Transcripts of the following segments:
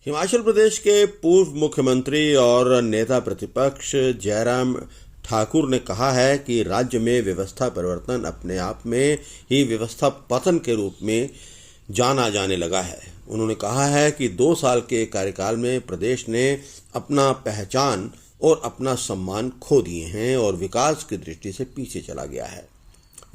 हिमाचल प्रदेश के पूर्व मुख्यमंत्री और नेता प्रतिपक्ष जयराम ठाकुर ने कहा है कि राज्य में व्यवस्था परिवर्तन अपने आप में ही व्यवस्था पतन के रूप में जाना जाने लगा है। उन्होंने कहा है कि 2 साल के कार्यकाल में प्रदेश ने अपना पहचान और अपना सम्मान खो दिए हैं और विकास की दृष्टि से पीछे चला गया है।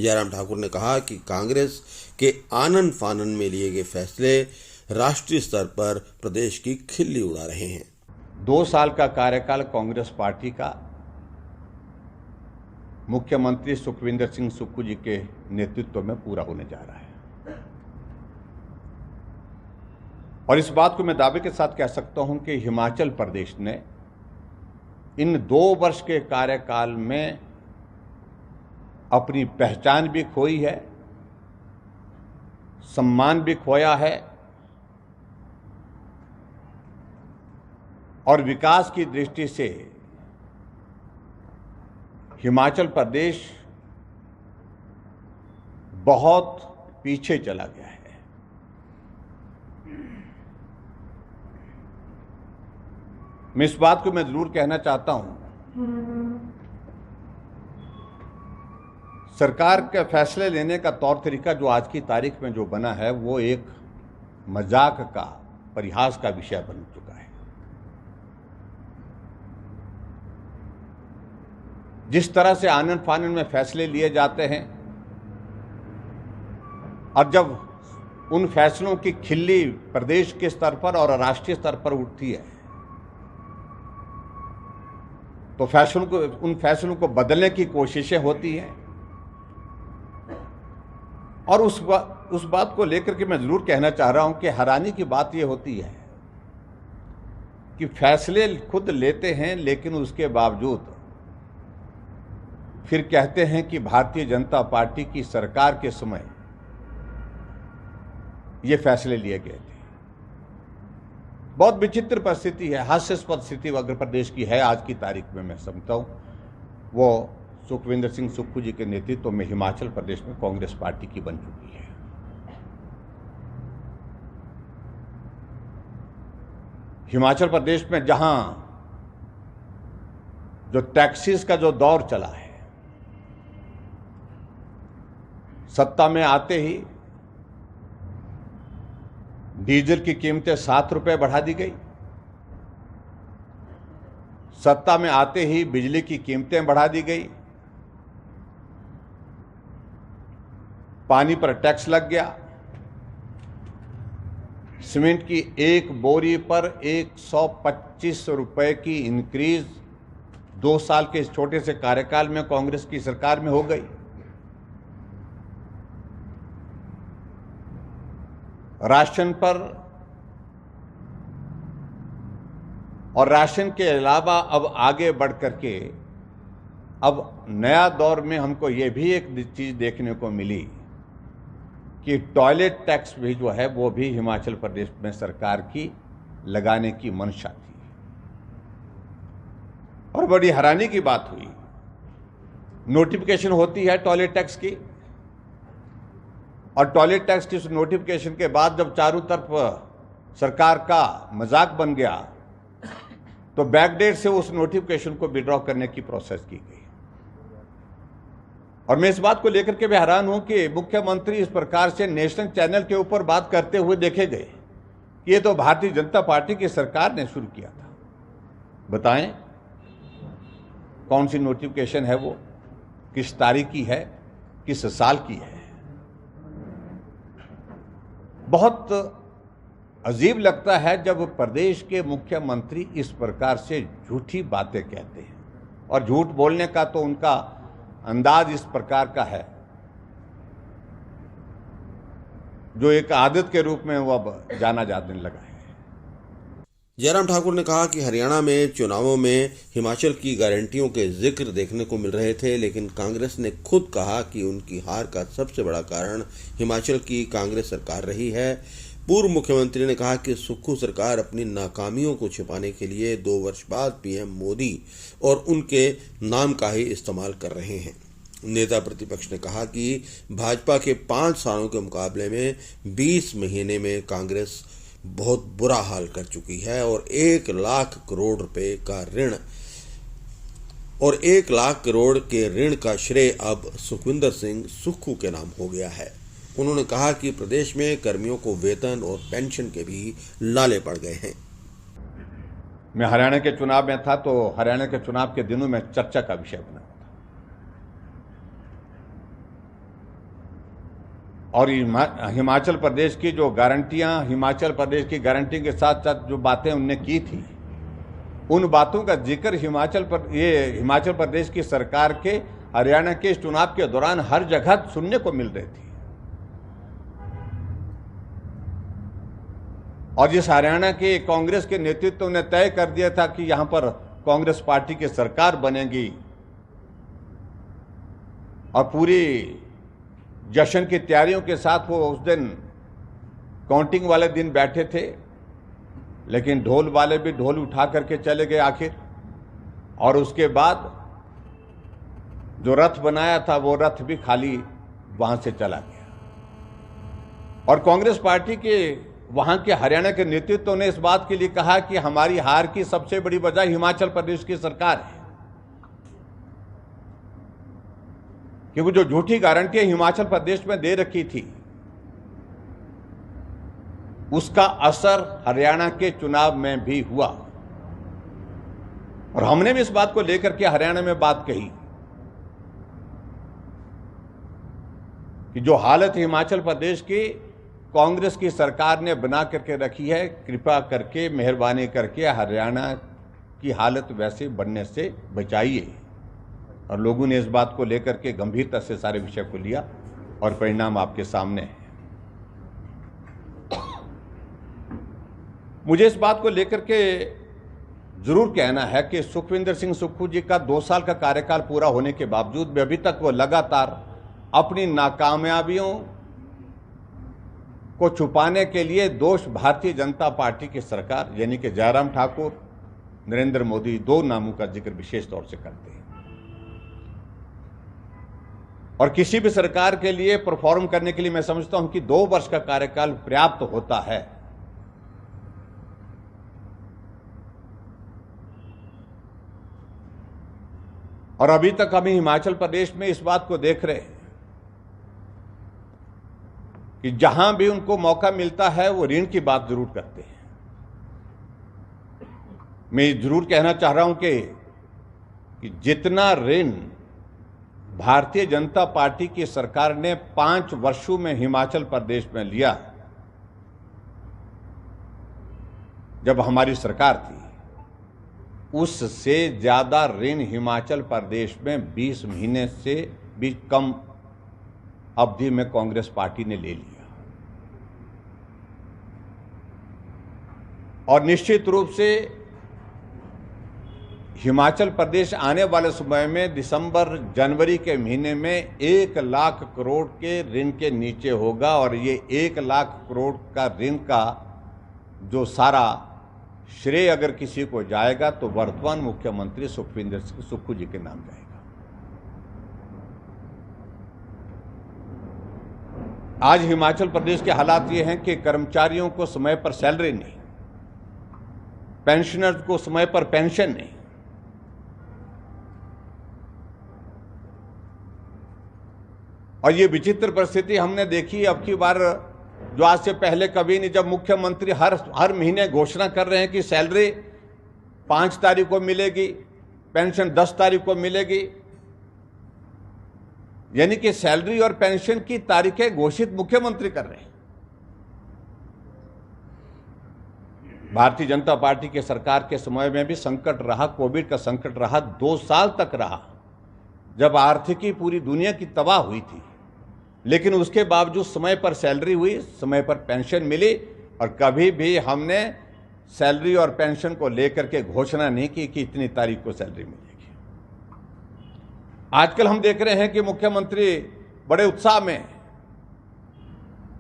जयराम ठाकुर ने कहा कि कांग्रेस के आनन फानन में लिए गए फैसले राष्ट्रीय स्तर पर प्रदेश की खिल्ली उड़ा रहे हैं। 2 साल का कार्यकाल कांग्रेस पार्टी का मुख्यमंत्री सुखविंदर सिंह सुक्खू जी के नेतृत्व में पूरा होने जा रहा है और इस बात को मैं दावे के साथ कह सकता हूं कि हिमाचल प्रदेश ने इन 2 वर्ष के कार्यकाल में अपनी पहचान भी खोई है, सम्मान भी खोया है और विकास की दृष्टि से हिमाचल प्रदेश बहुत पीछे चला गया है। मैं इस बात को जरूर कहना चाहता हूं, सरकार के फैसले लेने का तौर तरीका जो आज की तारीख में जो बना है वो एक मजाक का, परिहास का विषय बन चुका है। जिस तरह से आनन फानन में फैसले लिए जाते हैं और जब उन फैसलों की खिल्ली प्रदेश के स्तर पर और राष्ट्रीय स्तर पर उठती है तो उन फैसलों को बदलने की कोशिशें होती हैं और उस बात को लेकर के मैं जरूर कहना चाह रहा हूं कि हैरानी की बात यह होती है कि फैसले खुद लेते हैं लेकिन उसके बावजूद फिर कहते हैं कि भारतीय जनता पार्टी की सरकार के समय ये फैसले लिए गए थे। बहुत विचित्र परिस्थिति है, हास्यास्पद स्थिति अगर प्रदेश की है आज की तारीख में, मैं समझता हूं वो सुखविंदर सिंह सुक्खू जी के नेतृत्व में हिमाचल प्रदेश में कांग्रेस पार्टी की बन चुकी है। हिमाचल प्रदेश में जहां जो टैक्सेस का जो दौर चला है, सत्ता में आते ही डीजल की कीमतें 7 रुपए बढ़ा दी गई, सत्ता में आते ही बिजली की कीमतें बढ़ा दी गई, पानी पर टैक्स लग गया, सीमेंट की एक बोरी पर 125 रुपए की इंक्रीज 2 साल के इस छोटे से कार्यकाल में कांग्रेस की सरकार में हो गई। राशन पर और राशन के अलावा अब आगे बढ़ करके अब नया दौर में हमको ये भी एक चीज देखने को मिली कि टॉयलेट टैक्स भी जो है वो भी हिमाचल प्रदेश में सरकार की लगाने की मंशा थी और बड़ी हैरानी की बात हुई, नोटिफिकेशन होती है टॉयलेट टैक्स की और टॉयलेट टैक्स की नोटिफिकेशन के बाद जब चारों तरफ सरकार का मजाक बन गया तो बैकडेट से उस नोटिफिकेशन को विड्रॉ करने की प्रोसेस की गई। और मैं इस बात को लेकर के भी हैरान हूं कि मुख्यमंत्री इस प्रकार से नेशनल चैनल के ऊपर बात करते हुए देखे गए कि ये तो भारतीय जनता पार्टी की सरकार ने शुरू किया था। बताएं कौन सी नोटिफिकेशन है वो, किस तारीख की है, किस साल की है। बहुत अजीब लगता है जब प्रदेश के मुख्यमंत्री इस प्रकार से झूठी बातें कहते हैं और झूठ बोलने का तो उनका अंदाज इस प्रकार का है जो एक आदत के रूप में वो अब जाना जाने लगा है। जयराम ठाकुर ने कहा कि हरियाणा में चुनावों में हिमाचल की गारंटियों के जिक्र देखने को मिल रहे थे, लेकिन कांग्रेस ने खुद कहा कि उनकी हार का सबसे बड़ा कारण हिमाचल की कांग्रेस सरकार रही है। पूर्व मुख्यमंत्री ने कहा कि सुक्खू सरकार अपनी नाकामियों को छिपाने के लिए 2 वर्ष बाद पीएम मोदी और उनके नाम का ही इस्तेमाल कर रहे हैं। नेता प्रतिपक्ष ने कहा कि भाजपा के 5 सालों के मुकाबले में 20 महीने में कांग्रेस बहुत बुरा हाल कर चुकी है और 1,00,000 करोड़ रुपए का ऋण और 1,00,000 करोड़ के ऋण का श्रेय अब सुखविंदर सिंह सुक्खू के नाम हो गया है। उन्होंने कहा कि प्रदेश में कर्मियों को वेतन और पेंशन के भी लाले पड़ गए हैं। मैं हरियाणा के चुनाव में था तो हरियाणा के चुनाव के दिनों में चर्चा का विषय बना था और हिमाचल प्रदेश की जो गारंटियां, हिमाचल प्रदेश की गारंटी के साथ साथ जो बातें उनने की थी, उन बातों का जिक्र हिमाचल प्रदेश की सरकार के हरियाणा के इस चुनाव के दौरान हर जगह सुनने को मिल रही थी। और जिस हरियाणा के कांग्रेस के नेतृत्व ने तय कर दिया था कि यहां पर कांग्रेस पार्टी की सरकार बनेगी और पूरी जश्न की तैयारियों के साथ वो उस दिन काउंटिंग वाले दिन बैठे थे, लेकिन ढोल वाले भी ढोल उठा करके चले गए आखिर। और उसके बाद जो रथ बनाया था वो रथ भी खाली वहां से चला गया। और कांग्रेस पार्टी के वहां के हरियाणा के नेतृत्व ने इस बात के लिए कहा कि हमारी हार की सबसे बड़ी वजह हिमाचल प्रदेश की सरकार है, क्योंकि जो झूठी गारंटियां हिमाचल प्रदेश में दे रखी थी उसका असर हरियाणा के चुनाव में भी हुआ। और हमने भी इस बात को लेकर के हरियाणा में बात कही कि जो हालत हिमाचल प्रदेश की कांग्रेस की सरकार ने बना करके रखी है, कृपा करके मेहरबानी करके हरियाणा की हालत वैसे बनने से बचाइए। और लोगों ने इस बात को लेकर के गंभीरता से सारे विषय को लिया और परिणाम आपके सामने है। मुझे इस बात को लेकर के जरूर कहना है कि सुखविंदर सिंह सुक्खू जी का 2 साल का कार्यकाल पूरा होने के बावजूद भी अभी तक वो लगातार अपनी नाकामयाबियों को छुपाने के लिए दोष भारतीय जनता पार्टी की सरकार यानी कि जयराम ठाकुर, नरेंद्र मोदी, 2 नामों का जिक्र विशेष तौर से करते हैं। और किसी भी सरकार के लिए परफॉर्म करने के लिए मैं समझता हूं कि 2 वर्ष का कार्यकाल पर्याप्त होता है। और अभी तक हम हिमाचल प्रदेश में इस बात को देख रहे हैं कि जहां भी उनको मौका मिलता है वो ऋण की बात जरूर करते हैं। मैं जरूर कहना चाह रहा हूं कि जितना ऋण भारतीय जनता पार्टी की सरकार ने 5 वर्षों में हिमाचल प्रदेश में लिया, जब हमारी सरकार थी, उससे ज्यादा ऋण हिमाचल प्रदेश में 20 महीने से भी कम अवधि में कांग्रेस पार्टी ने ले लिया। और निश्चित रूप से हिमाचल प्रदेश आने वाले समय में दिसंबर जनवरी के महीने में 1,00,000 करोड़ के ऋण के नीचे होगा। और ये 1,00,000 करोड़ का ऋण का जो सारा श्रेय अगर किसी को जाएगा तो वर्तमान मुख्यमंत्री सुखविंदर सिंह सुक्खू जी के नाम जाएगा। आज हिमाचल प्रदेश के हालात ये हैं कि कर्मचारियों को समय पर सैलरी नहीं, पेंशनर्स को समय पर पेंशन नहीं। और ये विचित्र परिस्थिति हमने देखी अब की बार, जो आज से पहले कभी नहीं, जब मुख्यमंत्री हर महीने घोषणा कर रहे हैं कि सैलरी 5 तारीख को मिलेगी, पेंशन 10 तारीख को मिलेगी, यानी कि सैलरी और पेंशन की तारीखें घोषित मुख्यमंत्री कर रहे हैं। भारतीय जनता पार्टी के सरकार के समय में भी संकट रहा, कोविड का संकट रहा, 2 साल तक रहा, जब आर्थिकी पूरी दुनिया की तबाह हुई थी। लेकिन उसके बावजूद समय पर सैलरी हुई, समय पर पेंशन मिली, और कभी भी हमने सैलरी और पेंशन को लेकर के घोषणा नहीं की कि इतनी तारीख को सैलरी मिलेगी। आजकल हम देख रहे हैं कि मुख्यमंत्री बड़े उत्साह में हैं,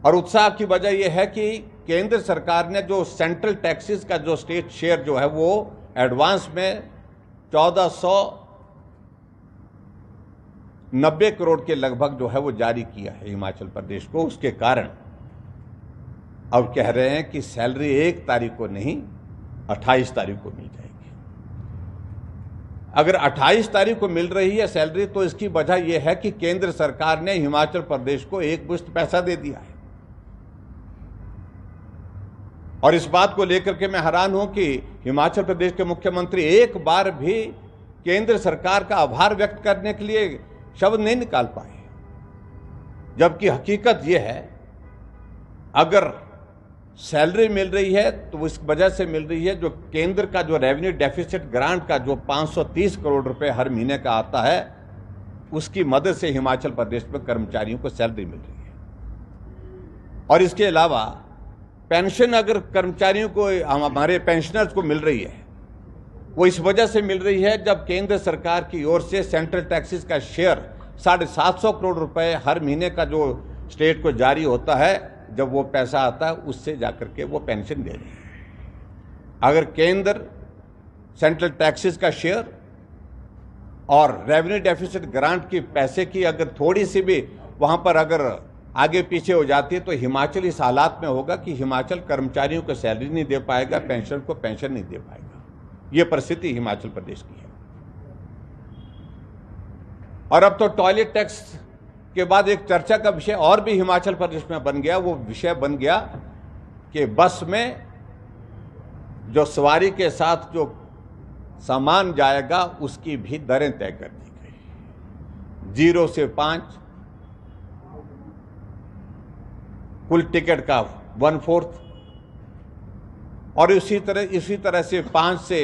और उत्साह की वजह यह है कि केंद्र सरकार ने जो सेंट्रल टैक्सेस का जो स्टेट शेयर जो है वो एडवांस में 1490 करोड़ के लगभग जो है वो जारी किया है हिमाचल प्रदेश को। उसके कारण अब कह रहे हैं कि सैलरी 1 तारीख को नहीं 28 तारीख को मिल जाएगी। अगर 28 तारीख को मिल रही है सैलरी तो इसकी वजह यह है कि केंद्र सरकार ने हिमाचल प्रदेश को एक मुश्त पैसा दे दिया है। और इस बात को लेकर के मैं हैरान हूं कि हिमाचल प्रदेश के मुख्यमंत्री एक बार भी केंद्र सरकार का आभार व्यक्त करने के लिए शब्द नहीं निकाल पाए, जबकि हकीकत यह है अगर सैलरी मिल रही है तो इस वजह से मिल रही है जो केंद्र का जो रेवेन्यू डेफिसिट ग्रांट का जो 530 करोड़ रुपए हर महीने का आता है उसकी मदद से हिमाचल प्रदेश में कर्मचारियों को सैलरी मिल रही है। और इसके अलावा पेंशन अगर कर्मचारियों को हमारे पेंशनर्स को मिल रही है वो इस वजह से मिल रही है जब केंद्र सरकार की ओर से सेंट्रल टैक्सेस का शेयर 750 करोड़ रुपए हर महीने का जो स्टेट को जारी होता है, जब वो पैसा आता है उससे जाकर के वो पेंशन दे रहे हैं। अगर केंद्र सेंट्रल टैक्सेस का शेयर और रेवेन्यू डेफिसिट ग्रांट की पैसे की अगर थोड़ी सी भी वहां पर अगर आगे पीछे हो जाती है तो हिमाचल इस हालात में होगा कि हिमाचल कर्मचारियों को सैलरी नहीं दे पाएगा, पेंशन को पेंशन नहीं दे पाएगा। ये परिस्थिति हिमाचल प्रदेश की है। और अब तो टॉयलेट टैक्स के बाद एक चर्चा का विषय और भी हिमाचल प्रदेश में बन गया। वो विषय बन गया कि बस में जो सवारी के साथ जो सामान जाएगा उसकी भी दरें तय कर दी गई। 0 से 5 कुल टिकट का 1/4 और इसी तरह से 5 से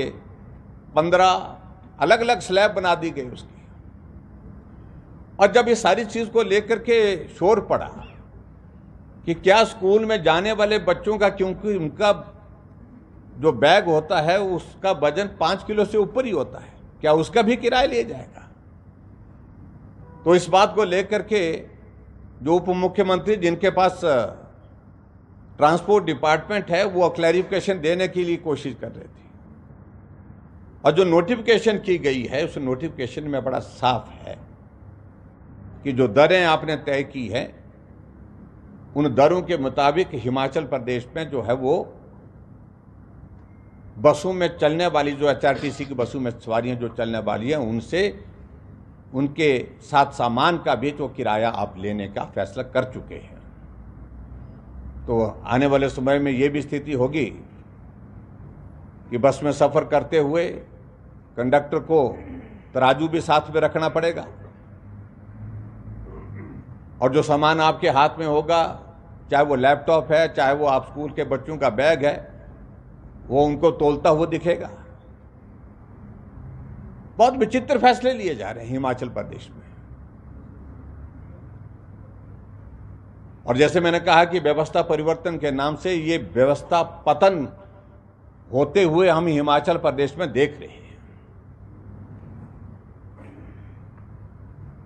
15 अलग अलग स्लैब बना दी गई उसकी। और जब ये सारी चीज को लेकर के शोर पड़ा कि क्या स्कूल में जाने वाले बच्चों का, क्योंकि उनका जो बैग होता है उसका वजन 5 किलो से ऊपर ही होता है, क्या उसका भी किराया लिया जाएगा? तो इस बात को लेकर के जो उप मुख्यमंत्री जिनके पास ट्रांसपोर्ट डिपार्टमेंट है वो क्लैरिफिकेशन देने के लिए कोशिश कर रहे थे। और जो नोटिफिकेशन की गई है उस नोटिफिकेशन में बड़ा साफ है कि जो दरें आपने तय की है उन दरों के मुताबिक हिमाचल प्रदेश में जो है वो बसों में चलने वाली जो एचआरटीसी की बसों में सवारियां जो चलने वाली हैं उनसे उनके साथ सामान का भी जो किराया आप लेने का फैसला कर चुके हैं। तो आने वाले समय में ये भी स्थिति होगी कि बस में सफ़र करते हुए कंडक्टर को तराजू भी साथ में रखना पड़ेगा और जो सामान आपके हाथ में होगा, चाहे वो लैपटॉप है, चाहे वो आप स्कूल के बच्चों का बैग है, वो उनको तोलता हुआ दिखेगा। बहुत विचित्र फैसले लिए जा रहे हैं हिमाचल प्रदेश में। और जैसे मैंने कहा कि व्यवस्था परिवर्तन के नाम से ये व्यवस्था पतन होते हुए हम हिमाचल प्रदेश में देख रहे हैं।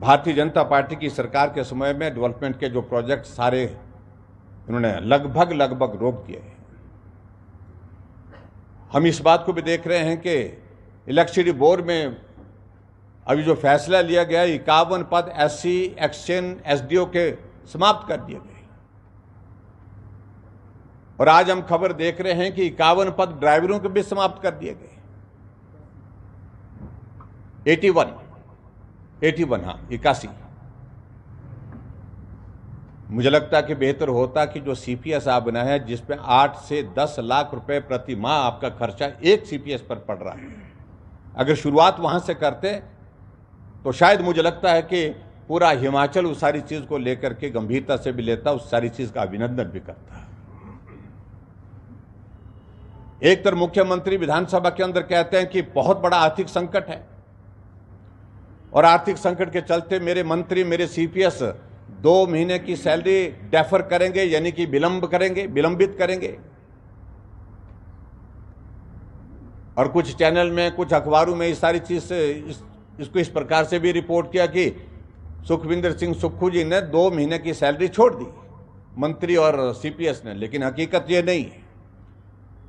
भारतीय जनता पार्टी की सरकार के समय में डेवलपमेंट के जो प्रोजेक्ट सारे उन्होंने लगभग रोक दिए हैं। हम इस बात को भी देख रहे हैं कि इलेक्ट्रिसिटी बोर्ड में अभी जो फैसला लिया गया 51 पद एससी, एक्सचेंज, एसडीओ के समाप्त कर दिए गए। और आज हम खबर देख रहे हैं कि 51 पद ड्राइवरों के भी समाप्त कर दिए गए। 81 मुझे लगता है कि बेहतर होता कि जो सीपीएस आप बना है जिसमें 8 से 10 लाख रुपए प्रति माह आपका खर्चा एक सीपीएस पर पड़ रहा है, अगर शुरुआत वहां से करते तो शायद मुझे लगता है कि पूरा हिमाचल उस सारी चीज को लेकर के गंभीरता से भी लेता, उस सारी चीज का अभिनंदन भी करता। एक तरफ मुख्यमंत्री विधानसभा के अंदर कहते हैं कि बहुत बड़ा आर्थिक संकट है और आर्थिक संकट के चलते मेरे मंत्री, मेरे सीपीएस 2 महीने की सैलरी डेफर करेंगे, यानी कि विलंबित करेंगे। और कुछ चैनल में, कुछ अखबारों में इस सारी चीज से इसको इस प्रकार से भी रिपोर्ट किया कि सुखविंदर सिंह सुक्खू जी ने 2 महीने की सैलरी छोड़ दी, मंत्री और सीपीएस ने। लेकिन हकीकत ये नहीं है।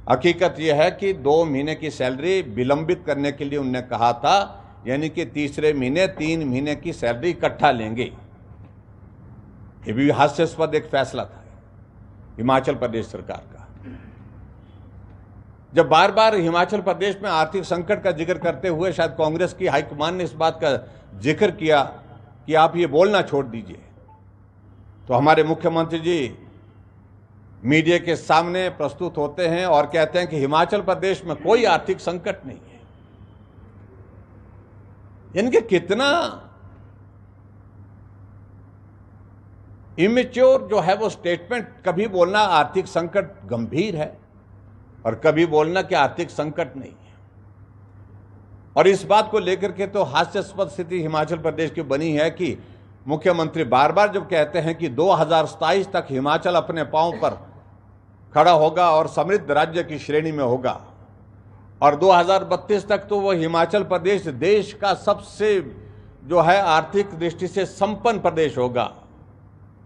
हकीकत यह है कि 2 महीने की सैलरी विलंबित करने के लिए उन्होंने कहा था, यानी कि तीसरे महीने 3 महीने की सैलरी इकट्ठा लेंगे। ये भी हास्यास्पद एक फैसला था। हिमाचल प्रदेश सरकार का। जब बार बार हिमाचल प्रदेश में आर्थिक संकट का जिक्र करते हुए शायद कांग्रेस की हाईकमान ने इस बात का जिक्र किया कि आप ये बोलना छोड़ दीजिए, तो हमारे मुख्यमंत्री जी मीडिया के सामने प्रस्तुत होते हैं और कहते हैं कि हिमाचल प्रदेश में कोई आर्थिक संकट नहीं है। इनके कितना इमेच्योर जो है वो स्टेटमेंट, कभी बोलना आर्थिक संकट गंभीर है और कभी बोलना कि आर्थिक संकट नहीं है। और इस बात को लेकर के तो हास्यास्पद स्थिति हिमाचल प्रदेश की बनी है कि मुख्यमंत्री बार बार जब कहते हैं कि 2027 तक हिमाचल अपने पांव पर खड़ा होगा और समृद्ध राज्य की श्रेणी में होगा और 2032 तक तो वह हिमाचल प्रदेश देश का सबसे जो है आर्थिक दृष्टि से संपन्न प्रदेश होगा।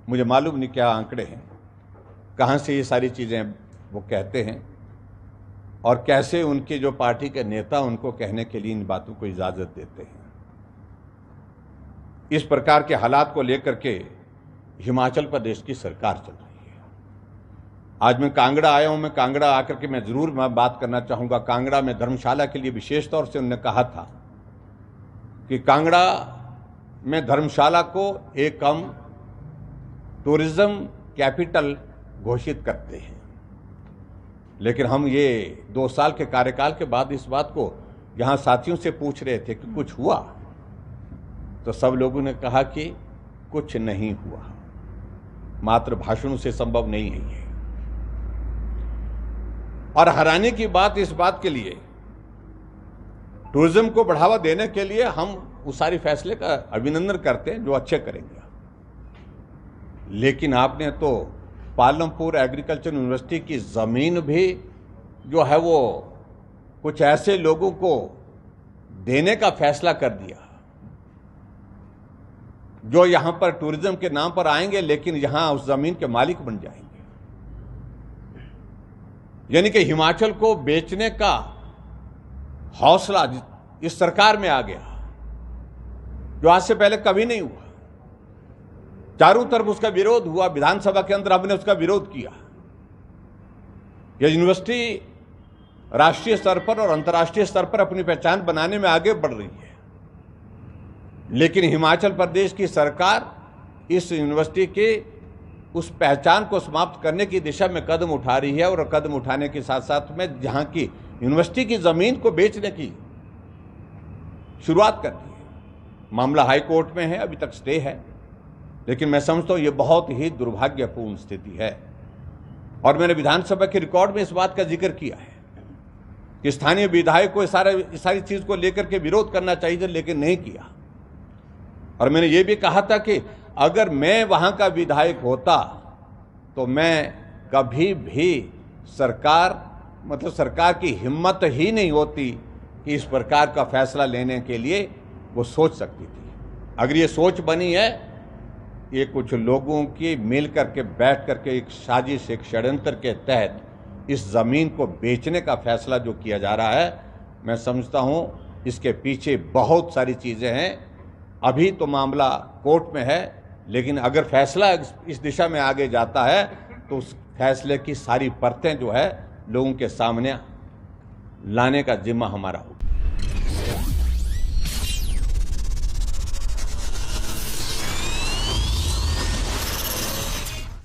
मुझे मालूम नहीं क्या आंकड़े हैं, कहां से ये सारी चीजें वो कहते हैं और कैसे उनके जो पार्टी के नेता उनको कहने के लिए इन बातों को इजाजत देते हैं। इस प्रकार के हालात को लेकर के हिमाचल प्रदेश की सरकार चल रही है। आज मैं कांगड़ा आया हूं, मैं कांगड़ा आकर के मैं जरूर बात करना चाहूंगा। कांगड़ा में धर्मशाला के लिए विशेष तौर से उन्होंने कहा था कि कांगड़ा में धर्मशाला को एक हम टूरिज्म कैपिटल घोषित करते हैं, लेकिन हम ये 2 साल के कार्यकाल के बाद इस बात को यहां साथियों से पूछ रहे थे कि कुछ हुआ, तो सब लोगों ने कहा कि कुछ नहीं हुआ, मात्र भाषणों से संभव नहीं है ये। और हैरानी की बात इस बात के लिए, टूरिज्म को बढ़ावा देने के लिए हम उस सारी फैसले का अभिनंदन करते हैं जो अच्छे करेंगे, लेकिन आपने तो पालमपुर एग्रीकल्चर यूनिवर्सिटी की जमीन भी जो है वो कुछ ऐसे लोगों को देने का फैसला कर दिया जो यहां पर टूरिज्म के नाम पर आएंगे लेकिन यहां उस जमीन के मालिक बन जाएंगे। यानी कि हिमाचल को बेचने का हौसला इस सरकार में आ गया, जो आज से पहले कभी नहीं हुआ। चारों तरफ उसका विरोध हुआ, विधानसभा के अंदर हमने उसका विरोध किया। यह यूनिवर्सिटी राष्ट्रीय स्तर पर और अंतर्राष्ट्रीय स्तर पर अपनी पहचान बनाने में आगे बढ़ रही है, लेकिन हिमाचल प्रदेश की सरकार इस यूनिवर्सिटी के उस पहचान को समाप्त करने की दिशा में कदम उठा रही है और कदम उठाने के साथ साथ में जहां की यूनिवर्सिटी की जमीन को बेचने की शुरुआत कर दी है। मामला हाई कोर्ट में है, अभी तक स्टे है, लेकिन मैं समझता हूं यह बहुत ही दुर्भाग्यपूर्ण स्थिति है। और मैंने विधानसभा के रिकॉर्ड में इस बात का जिक्र किया है कि स्थानीय विधायक को इस सारी चीज को लेकर के विरोध करना चाहिए, लेकिन नहीं किया। और मैंने ये भी कहा था कि अगर मैं वहां का विधायक होता तो मैं कभी भी सरकार की हिम्मत ही नहीं होती कि इस प्रकार का फैसला लेने के लिए वो सोच सकती थी। अगर ये सोच बनी है, ये कुछ लोगों की मिल करके बैठ करके एक साजिश, एक षड्यंत्र के तहत इस जमीन को बेचने का फैसला जो किया जा रहा है, मैं समझता हूं इसके पीछे बहुत सारी चीजें हैं। अभी तो मामला कोर्ट में है, लेकिन अगर फैसला इस दिशा में आगे जाता है तो उस फैसले की सारी परतें जो है लोगों के सामने लाने का जिम्मा हमारा होगा।